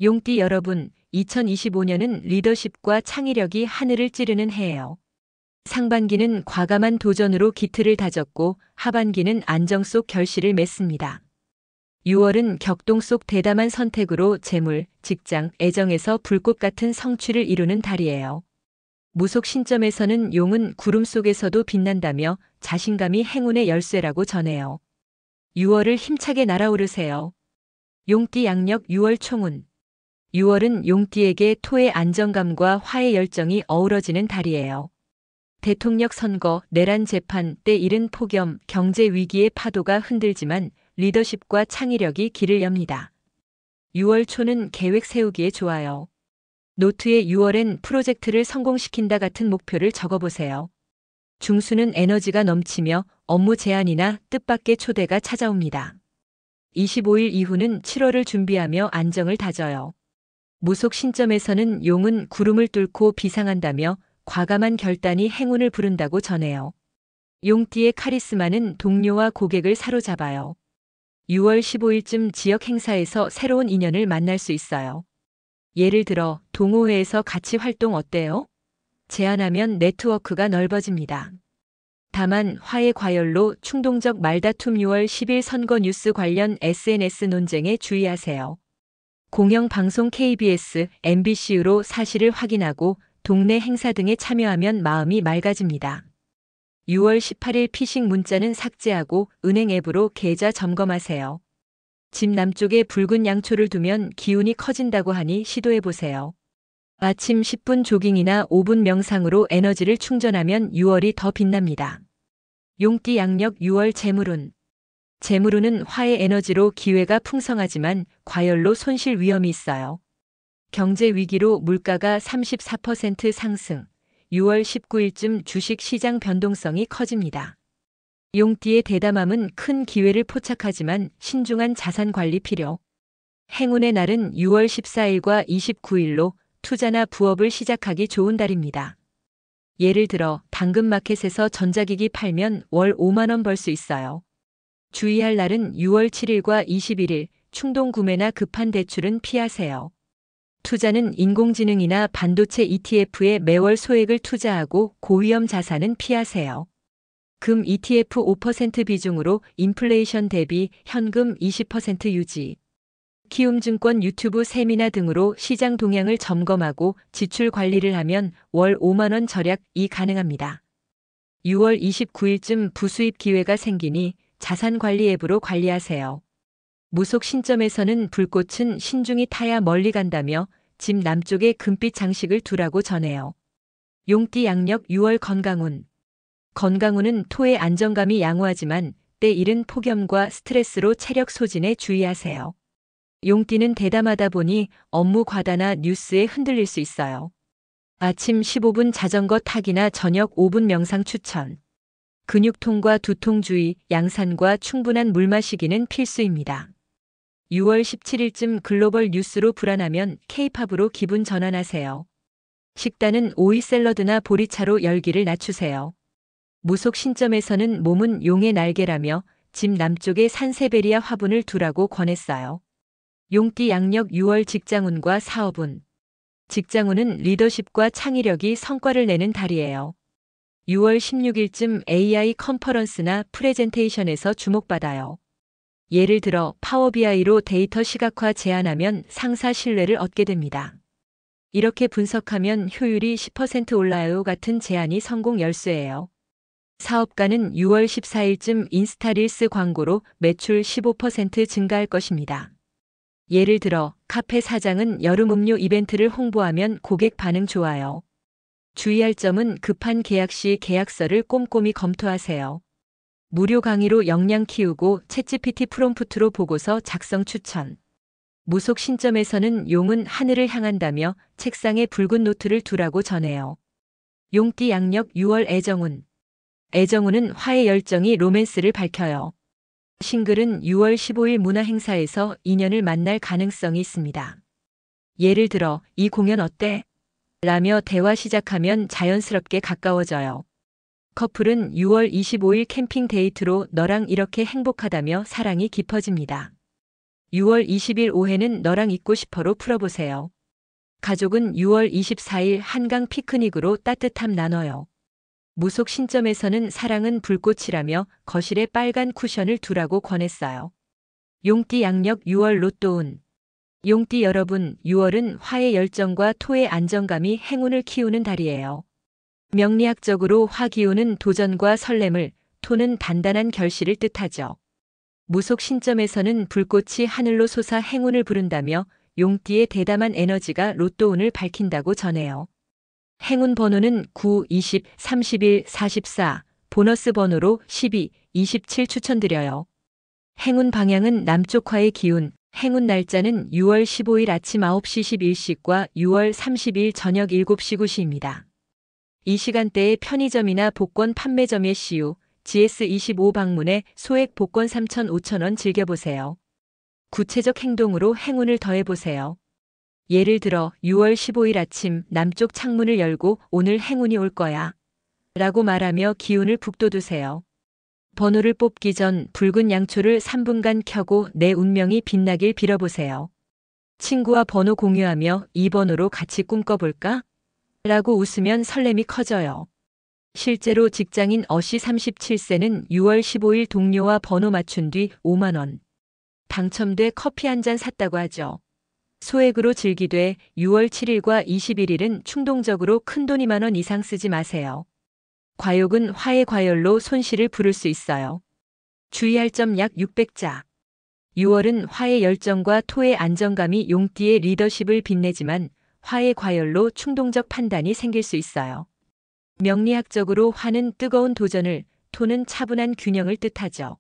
용띠 여러분, 2025년은 리더십과 창의력이 하늘을 찌르는 해예요. 상반기는 과감한 도전으로 기틀을 다졌고 하반기는 안정 속 결실을 맺습니다. 6월은 격동 속 대담한 선택으로 재물, 직장, 애정에서 불꽃 같은 성취를 이루는 달이에요. 무속 신점에서는 용은 구름 속에서도 빛난다며 자신감이 행운의 열쇠라고 전해요. 6월을 힘차게 날아오르세요. 용띠 양력 6월 총운. 6월은 용띠에게 토의 안정감과 화의 열정이 어우러지는 달이에요. 대통령 선거, 내란 재판, 때 이른 폭염, 경제 위기의 파도가 흔들지만 리더십과 창의력이 길을 엽니다. 6월 초는 계획 세우기에 좋아요. 노트에 6월엔 프로젝트를 성공시킨다 같은 목표를 적어보세요. 중수는 에너지가 넘치며 업무 제안이나 뜻밖의 초대가 찾아옵니다. 25일 이후는 7월을 준비하며 안정을 다져요. 무속 신점에서는 용은 구름을 뚫고 비상한다며 과감한 결단이 행운을 부른다고 전해요. 용띠의 카리스마는 동료와 고객을 사로잡아요. 6월 15일쯤 지역 행사에서 새로운 인연을 만날 수 있어요. 예를 들어 동호회에서 같이 활동 어때요? 제안하면 네트워크가 넓어집니다. 다만 화의 과열로 충동적 말다툼. 6월 10일 선거 뉴스 관련 SNS 논쟁에 주의하세요. 공영방송 KBS, MBC로 사실을 확인하고 동네 행사 등에 참여하면 마음이 맑아집니다. 6월 18일 피싱 문자는 삭제하고 은행 앱으로 계좌 점검하세요. 집 남쪽에 붉은 양초를 두면 기운이 커진다고 하니 시도해보세요. 아침 10분 조깅이나 5분 명상으로 에너지를 충전하면 6월이 더 빛납니다. 용띠 양력 6월 재물운. 재물운은 화의 에너지로 기회가 풍성하지만 과열로 손실 위험이 있어요. 경제 위기로 물가가 34% 상승. 6월 19일쯤 주식 시장 변동성이 커집니다. 용띠의 대담함은 큰 기회를 포착하지만 신중한 자산 관리 필요. 행운의 날은 6월 14일과 29일로 투자나 부업을 시작하기 좋은 달입니다. 예를 들어 당근마켓에서 전자기기 팔면 월 5만 원 벌 수 있어요. 주의할 날은 6월 7일과 21일, 충동 구매나 급한 대출은 피하세요. 투자는 인공지능이나 반도체 ETF에 매월 소액을 투자하고 고위험 자산은 피하세요. 금 ETF 5% 비중으로 인플레이션 대비 현금 20% 유지. 키움증권 유튜브 세미나 등으로 시장 동향을 점검하고 지출 관리를 하면 월 5만 원 절약이 가능합니다. 6월 29일쯤 부수입 기회가 생기니 자산관리 앱으로 관리하세요. 무속 신점에서는 불꽃은 신중히 타야 멀리 간다며 집 남쪽에 금빛 장식을 두라고 전해요. 용띠 양력 6월 건강운. 건강운은 토의 안정감이 양호하지만 때 이른 폭염과 스트레스로 체력 소진에 주의하세요. 용띠는 대담하다 보니 업무 과다나 뉴스에 흔들릴 수 있어요. 아침 15분 자전거 타기나 저녁 5분 명상 추천. 근육통과 두통 주의, 양산과 충분한 물 마시기는 필수입니다. 6월 17일쯤 글로벌 뉴스로 불안하면 K-팝으로 기분 전환하세요. 식단은 오이 샐러드나 보리차로 열기를 낮추세요. 무속 신점에서는 몸은 용의 날개라며 집 남쪽에 산세베리아 화분을 두라고 권했어요. 용띠 양력 6월 직장운과 사업운. 직장운은 리더십과 창의력이 성과를 내는 달이에요. 6월 16일쯤 AI 컨퍼런스나 프레젠테이션에서 주목받아요. 예를 들어 파워비아이로 데이터 시각화 제안하면 상사 신뢰를 얻게 됩니다. 이렇게 분석하면 효율이 10% 올라요 같은 제안이 성공 열쇠예요. 사업가는 6월 14일쯤 인스타 릴스 광고로 매출 15% 증가할 것입니다. 예를 들어 카페 사장은 여름 음료 이벤트를 홍보하면 고객 반응 좋아요. 주의할 점은 급한 계약 시 계약서를 꼼꼼히 검토하세요. 무료 강의로 역량 키우고 챗GPT 프롬프트로 보고서 작성 추천. 무속 신점에서는 용은 하늘을 향한다며 책상에 붉은 노트를 두라고 전해요. 용띠 양력 6월 애정운. 애정운은 화의 열정이 로맨스를 밝혀요. 싱글은 6월 15일 문화행사에서 인연을 만날 가능성이 있습니다. 예를 들어 이 공연 어때? 라며 대화 시작하면 자연스럽게 가까워져요. 커플은 6월 25일 캠핑 데이트로 너랑 이렇게 행복하다며 사랑이 깊어집니다. 6월 20일 오해는 너랑 있고 싶어로 풀어보세요. 가족은 6월 24일 한강 피크닉으로 따뜻함 나눠요. 무속 신점에서는 사랑은 불꽃이라며 거실에 빨간 쿠션을 두라고 권했어요. 용띠 양력 6월 로또운. 용띠 여러분, 6월은 화의 열정과 토의 안정감이 행운을 키우는 달이에요. 명리학적으로 화 기운은 도전과 설렘을, 토는 단단한 결실을 뜻하죠. 무속 신점에서는 불꽃이 하늘로 솟아 행운을 부른다며 용띠의 대담한 에너지가 로또운을 밝힌다고 전해요. 행운 번호는 9, 20, 31, 44, 보너스 번호로 12, 27 추천드려요. 행운 방향은 남쪽화의 기운, 행운 날짜는 6월 15일 아침 9시 11시과 6월 30일 저녁 7시 9시입니다. 이 시간대에 편의점이나 복권 판매점의 시유, GS25 방문해 소액 복권 3,000-5,000원 즐겨보세요. 구체적 행동으로 행운을 더해보세요. 예를 들어 6월 15일 아침 남쪽 창문을 열고 오늘 행운이 올 거야 라고 말하며 기운을 북돋우세요. 번호를 뽑기 전 붉은 양초를 3분간 켜고 내 운명이 빛나길 빌어보세요. 친구와 번호 공유하며 이 번호로 같이 꿈꿔볼까? 라고 웃으면 설렘이 커져요. 실제로 직장인 어씨 37세는 6월 15일 동료와 번호 맞춘 뒤 5만 원 당첨돼 커피 한 잔 샀다고 하죠. 소액으로 즐기되 6월 7일과 21일은 충동적으로 큰돈 2만 원 이상 쓰지 마세요. 과욕은 화의 과열로 손실을 부를 수 있어요. 주의할 점 약 600자. 6월은 화의 열정과 토의 안정감이 용띠의 리더십을 빛내지만 화의 과열로 충동적 판단이 생길 수 있어요. 명리학적으로 화는 뜨거운 도전을, 토는 차분한 균형을 뜻하죠.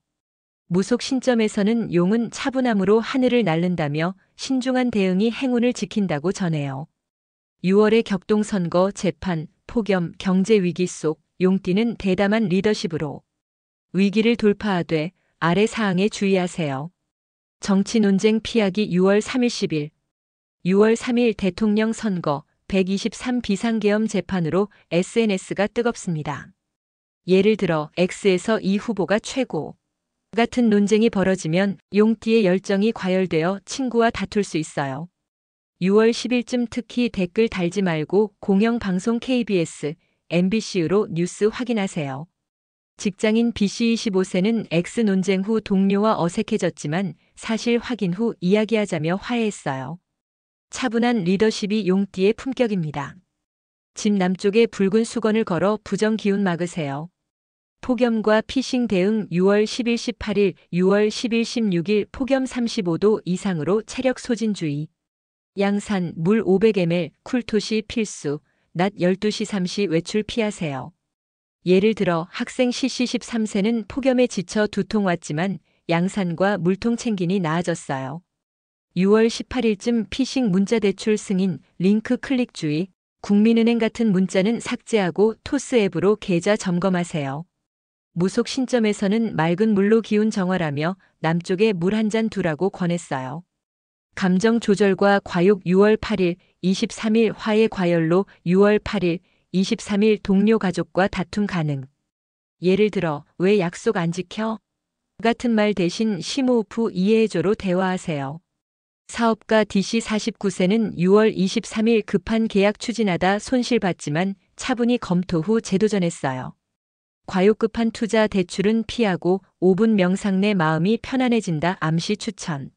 무속 신점에서는 용은 차분함으로 하늘을 날른다며 신중한 대응이 행운을 지킨다고 전해요. 6월의 격동선거, 재판, 폭염, 경제 위기 속 용띠는 대담한 리더십으로 위기를 돌파하되 아래 사항에 주의하세요. 정치 논쟁 피하기 6월 3일 10일 6월 3일 대통령 선거 123 비상계엄 재판으로 SNS가 뜨겁습니다. 예를 들어 X에서 이 후보가 최고 같은 논쟁이 벌어지면 용띠의 열정이 과열되어 친구와 다툴 수 있어요. 6월 10일쯤 특히 댓글 달지 말고 공영방송 KBS, MBC로 뉴스 확인하세요. 직장인 BC 25세는 X 논쟁 후 동료와 어색해졌지만 사실 확인 후 이야기하자며 화해했어요. 차분한 리더십이 용띠의 품격입니다. 집 남쪽에 붉은 수건을 걸어 부정 기운 막으세요. 폭염과 피싱 대응 6월 10일 18일, 6월 10일 16일 폭염 35도 이상으로 체력 소진 주의. 양산 물 500ml 쿨토시 필수. 낮 12시 3시 외출 피하세요. 예를 들어 학생 CC 13세는 폭염에 지쳐 두통 왔지만 양산과 물통 챙기니 나아졌어요. 6월 18일쯤 피싱 문자 대출 승인, 링크 클릭 주의. 국민은행 같은 문자는 삭제하고 토스 앱으로 계좌 점검하세요. 무속 신점에서는 맑은 물로 기운 정화라며 남쪽에 물 한 잔 두라고 권했어요. 감정 조절과 과욕 6월 8일, 23일 화의 과열로 6월 8일, 23일 동료 가족과 다툼 가능. 예를 들어 왜 약속 안 지켜? 같은 말 대신 심호흡 이해해줘로 대화하세요. 사업가 DC 49세는 6월 23일 급한 계약 추진하다 손실봤지만 차분히 검토 후 재도전했어요. 과욕급한 투자 대출은 피하고 5분 명상 내 마음이 편안해진다 암시 추천.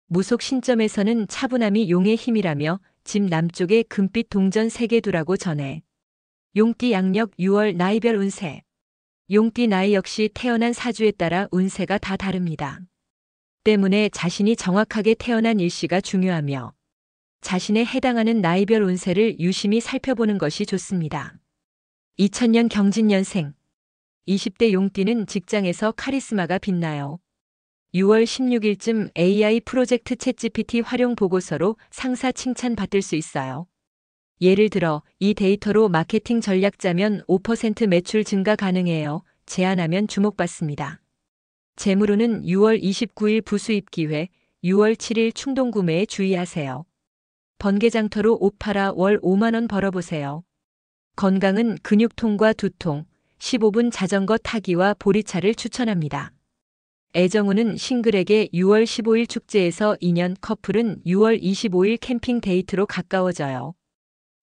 무속 신점에서는 차분함이 용의 힘이라며 집 남쪽에 금빛 동전 3개 두라고 전해. 용띠 양력 6월 나이별 운세. 용띠 나이 역시 태어난 사주에 따라 운세가 다 다릅니다. 때문에 자신이 정확하게 태어난 일시가 중요하며 자신에 해당하는 나이별 운세를 유심히 살펴보는 것이 좋습니다. 2000년 경진년생 20대 용띠는 직장에서 카리스마가 빛나요. 6월 16일쯤 AI 프로젝트 챗GPT 활용 보고서로 상사 칭찬 받을 수 있어요. 예를 들어 이 데이터로 마케팅 전략 짜면 5% 매출 증가 가능해요. 제안하면 주목받습니다. 재물운은 6월 29일 부수입 기회, 6월 7일 충동 구매에 주의하세요. 번개장터로 옷 팔아 월 5만 원 벌어보세요. 건강은 근육통과 두통, 15분 자전거 타기와 보리차를 추천합니다. 애정우는 싱글에게 6월 15일 축제에서 인연, 커플은 6월 25일 캠핑 데이트로 가까워져요.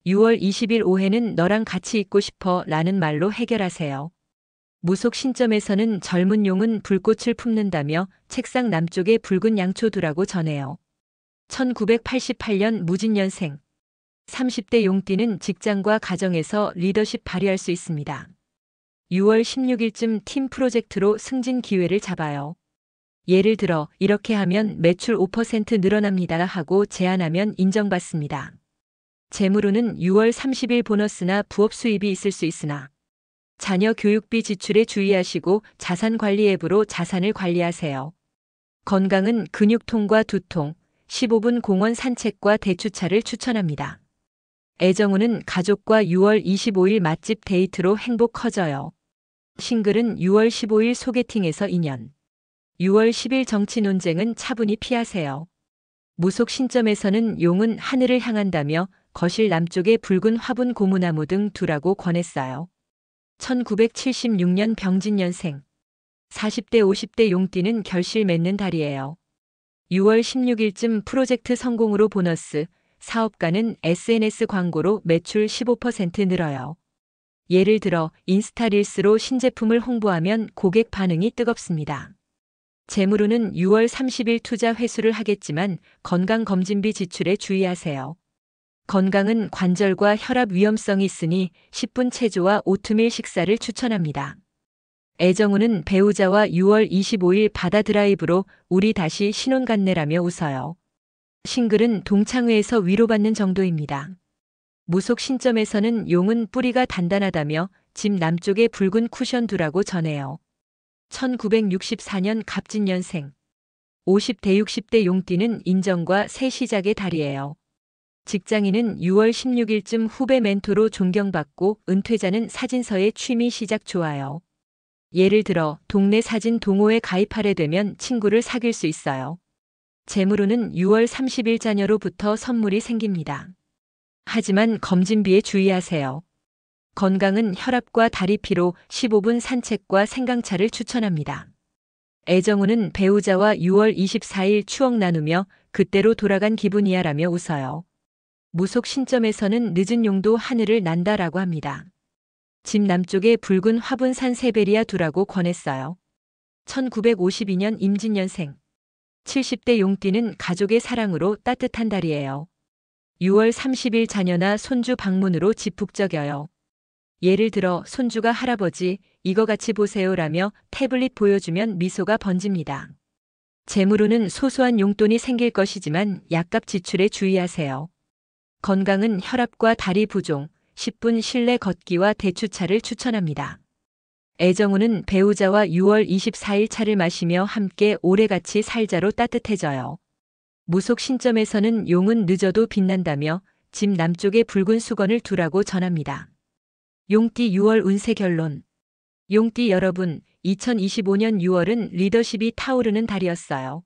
6월 20일 오해는 너랑 같이 있고 싶어 라는 말로 해결하세요. 무속 신점에서는 젊은 용은 불꽃을 품는다며 책상 남쪽에 붉은 양초 두라고 전해요. 1988년 무진년생. 30대 용띠는 직장과 가정에서 리더십 발휘할 수 있습니다. 6월 16일쯤 팀 프로젝트로 승진 기회를 잡아요. 예를 들어 이렇게 하면 매출 5% 늘어납니다 하고 제안하면 인정받습니다. 재물운은 6월 30일 보너스나 부업 수입이 있을 수 있으나 자녀 교육비 지출에 주의하시고 자산관리 앱으로 자산을 관리하세요. 건강은 근육통과 두통, 15분 공원 산책과 대추차를 추천합니다. 애정운은 가족과 6월 25일 맛집 데이트로 행복 커져요. 싱글은 6월 15일 소개팅에서 인연. 6월 10일 정치 논쟁은 차분히 피하세요. 무속 신점에서는 용은 하늘을 향한다며 거실 남쪽에 붉은 화분 고무나무 등 두라고 권했어요. 1976년 병진년생. 40대 50대 용띠는 결실 맺는 달이에요. 6월 16일쯤 프로젝트 성공으로 보너스, 사업가는 SNS 광고로 매출 15% 늘어요. 예를 들어 인스타 릴스로 신제품을 홍보하면 고객 반응이 뜨겁습니다. 재물운은 6월 30일 투자 회수를 하겠지만 건강검진비 지출에 주의하세요. 건강은 관절과 혈압 위험성이 있으니 10분 체조와 오트밀 식사를 추천합니다. 애정운은 배우자와 6월 25일 바다 드라이브로 우리 다시 신혼 같네라며 웃어요. 싱글은 동창회에서 위로받는 정도입니다. 무속 신점에서는 용은 뿌리가 단단하다며 집 남쪽에 붉은 쿠션 두라고 전해요. 1964년 갑진년생. 50대 60대 용띠는 인정과 새 시작의 달이에요. 직장인은 6월 16일쯤 후배 멘토로 존경받고 은퇴자는 사진서에 취미 시작 좋아요. 예를 들어 동네 사진 동호회 가입하려 되면 친구를 사귈 수 있어요. 재물운은 6월 30일 자녀로부터 선물이 생깁니다. 하지만 검진비에 주의하세요. 건강은 혈압과 다리 피로, 15분 산책과 생강차를 추천합니다. 애정운은 배우자와 6월 24일 추억 나누며 그때로 돌아간 기분이야라며 웃어요. 무속 신점에서는 늦은 용도 하늘을 난다라고 합니다. 집 남쪽에 붉은 화분 산세베리아 두라고 권했어요. 1952년 임진년생. 70대 용띠는 가족의 사랑으로 따뜻한 달이에요. 6월 30일 자녀나 손주 방문으로 집북적여요. 예를 들어 손주가 할아버지 이거 같이 보세요라며 태블릿 보여주면 미소가 번집니다. 재물운은 소소한 용돈이 생길 것이지만 약값 지출에 주의하세요. 건강은 혈압과 다리 부종, 10분 실내 걷기와 대추차를 추천합니다. 애정운은 배우자와 6월 24일 차를 마시며 함께 오래같이 살자로 따뜻해져요. 무속 신점에서는 용은 늦어도 빛난다며 집 남쪽에 붉은 수건을 두라고 전합니다. 용띠 6월 운세 결론. 용띠 여러분, 2025년 6월은 리더십이 타오르는 달이었어요.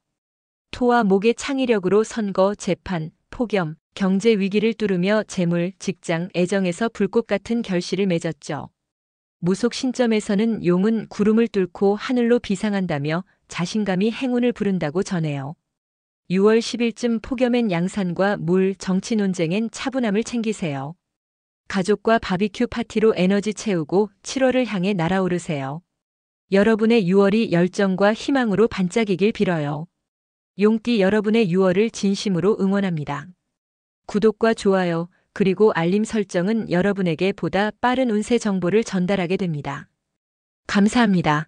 토와 목의 창의력으로 선거, 재판, 폭염, 경제 위기를 뚫으며 재물, 직장, 애정에서 불꽃 같은 결실을 맺었죠. 무속 신점에서는 용은 구름을 뚫고 하늘로 비상한다며 자신감이 행운을 부른다고 전해요. 6월 10일쯤 폭염엔 양산과 물, 정치 논쟁엔 차분함을 챙기세요. 가족과 바비큐 파티로 에너지 채우고 7월을 향해 날아오르세요. 여러분의 6월이 열정과 희망으로 반짝이길 빌어요. 용띠 여러분의 6월을 진심으로 응원합니다. 구독과 좋아요, 그리고 알림 설정은 여러분에게 보다 빠른 운세 정보를 전달하게 됩니다. 감사합니다.